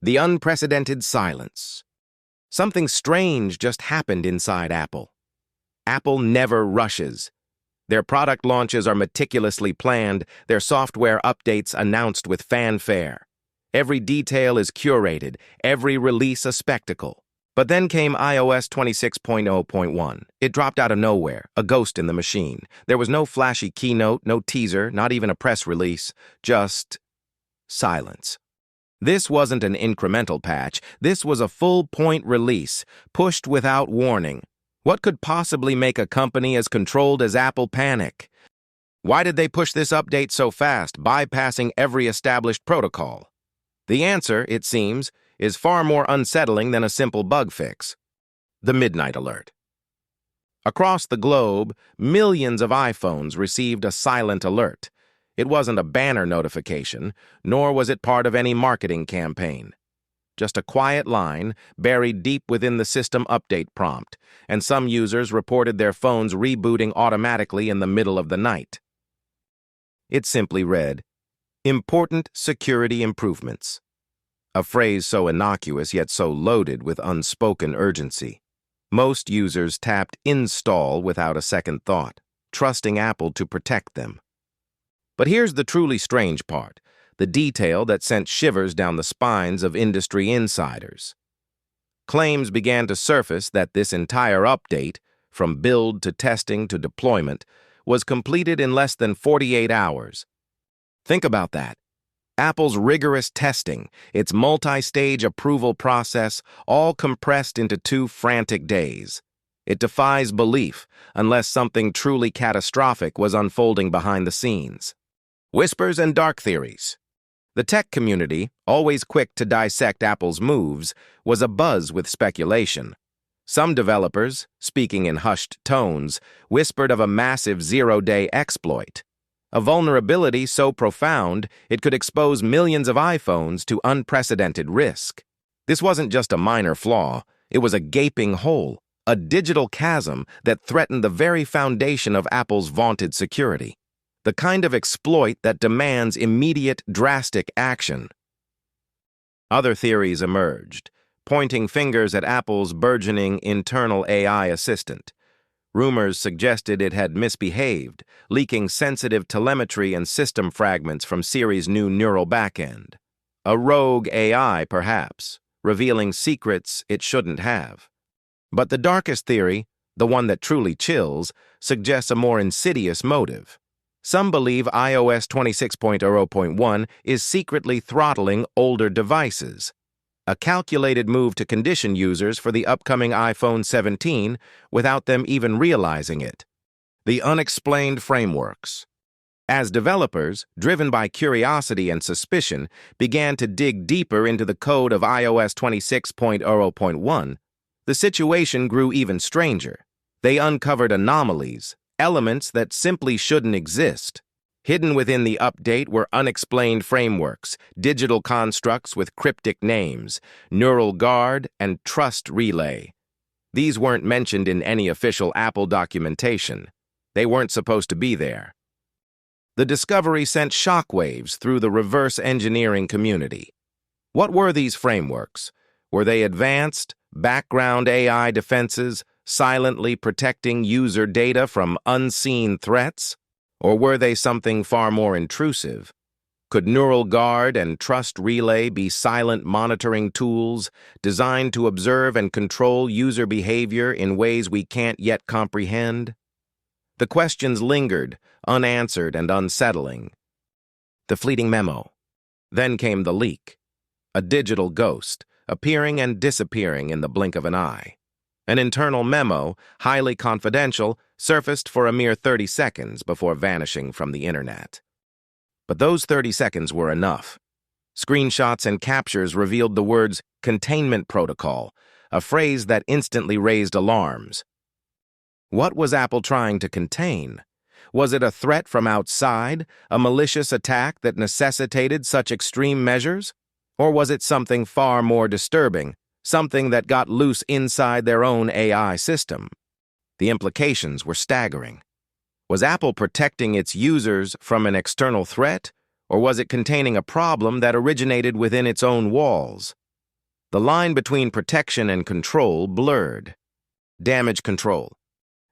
The unprecedented silence. Something strange just happened inside Apple. Apple never rushes. Their product launches are meticulously planned, their software updates announced with fanfare. Every detail is curated, every release a spectacle. But then came iOS 26.0.1. It dropped out of nowhere, a ghost in the machine. There was no flashy keynote, no teaser, not even a press release, just silence. This wasn't an incremental patch. This was a full-point release, pushed without warning. What could possibly make a company as controlled as Apple panic? Why did they push this update so fast, bypassing every established protocol? The answer, it seems, is far more unsettling than a simple bug fix. The midnight alert. Across the globe, millions of iPhones received a silent alert. It wasn't a banner notification, nor was it part of any marketing campaign. Just a quiet line buried deep within the system update prompt, and some users reported their phones rebooting automatically in the middle of the night. It simply read, "Important security improvements." A phrase so innocuous yet so loaded with unspoken urgency. Most users tapped install without a second thought, trusting Apple to protect them. But here's the truly strange part, the detail that sent shivers down the spines of industry insiders. Claims began to surface that this entire update, from build to testing to deployment, was completed in less than 48 hours. Think about that. Apple's rigorous testing, its multi-stage approval process, all compressed into 2 frantic days. It defies belief, unless something truly catastrophic was unfolding behind the scenes. Whispers and dark theories. The tech community, always quick to dissect Apple's moves, was abuzz with speculation. Some developers, speaking in hushed tones, whispered of a massive zero-day exploit. A vulnerability so profound it could expose millions of iPhones to unprecedented risk. This wasn't just a minor flaw, it was a gaping hole, a digital chasm that threatened the very foundation of Apple's vaunted security. The kind of exploit that demands immediate, drastic action. Other theories emerged, pointing fingers at Apple's burgeoning internal AI assistant. Rumors suggested it had misbehaved, leaking sensitive telemetry and system fragments from Siri's new neural backend. A rogue AI, perhaps, revealing secrets it shouldn't have. But the darkest theory, the one that truly chills, suggests a more insidious motive. Some believe iOS 26.0.1 is secretly throttling older devices. A calculated move to condition users for the upcoming iPhone 17 without them even realizing it. The unexplained frameworks. As developers, driven by curiosity and suspicion, began to dig deeper into the code of iOS 26.0.1, the situation grew even stranger. They uncovered anomalies, elements that simply shouldn't exist. Hidden within the update were unexplained frameworks, digital constructs with cryptic names, neural guard, and trust relay. These weren't mentioned in any official Apple documentation. They weren't supposed to be there. The discovery sent shockwaves through the reverse engineering community. What were these frameworks? Were they advanced, background AI defenses, silently protecting user data from unseen threats? Or were they something far more intrusive? Could Neural Guard and Trust Relay be silent monitoring tools designed to observe and control user behavior in ways we can't yet comprehend? The questions lingered, unanswered and unsettling. The fleeting memo. Then came the leak. A digital ghost, appearing and disappearing in the blink of an eye. An internal memo, highly confidential, surfaced for a mere 30 seconds before vanishing from the internet. But those 30 seconds were enough. Screenshots and captures revealed the words containment protocol, a phrase that instantly raised alarms. What was Apple trying to contain? Was it a threat from outside, a malicious attack that necessitated such extreme measures? Or was it something far more disturbing? Something that got loose inside their own AI system. The implications were staggering. Was Apple protecting its users from an external threat, or was it containing a problem that originated within its own walls? The line between protection and control blurred. Damage control.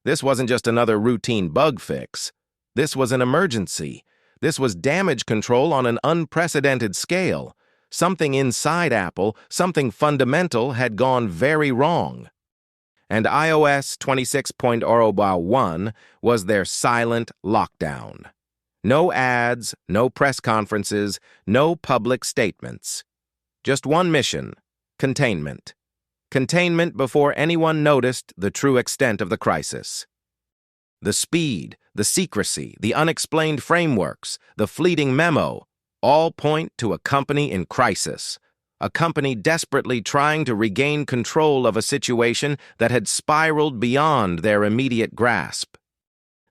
This wasn't just another routine bug fix. This was an emergency. This was damage control on an unprecedented scale. Something inside Apple, something fundamental, had gone very wrong. And iOS 26.0.1 was their silent lockdown. No ads, no press conferences, no public statements. Just one mission: containment. Containment before anyone noticed the true extent of the crisis. The speed, the secrecy, the unexplained frameworks, the fleeting memo, all point to a company in crisis. A company desperately trying to regain control of a situation that had spiraled beyond their immediate grasp.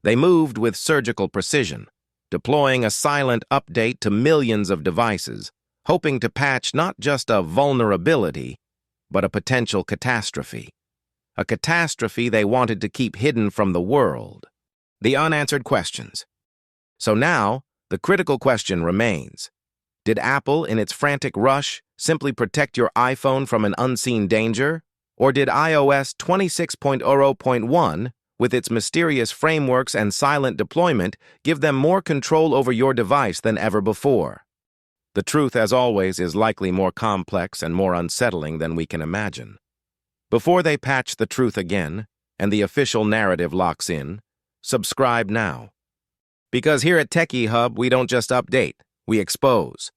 They moved with surgical precision, deploying a silent update to millions of devices, hoping to patch not just a vulnerability, but a potential catastrophe. A catastrophe they wanted to keep hidden from the world. The unanswered questions. So now, the critical question remains. Did Apple, in its frantic rush, simply protect your iPhone from an unseen danger? Or did iOS 26.0.1, with its mysterious frameworks and silent deployment, give them more control over your device than ever before? The truth, as always, is likely more complex and more unsettling than we can imagine. Before they patch the truth again, and the official narrative locks in, subscribe now. Because here at TechieeHub, we don't just update, we expose.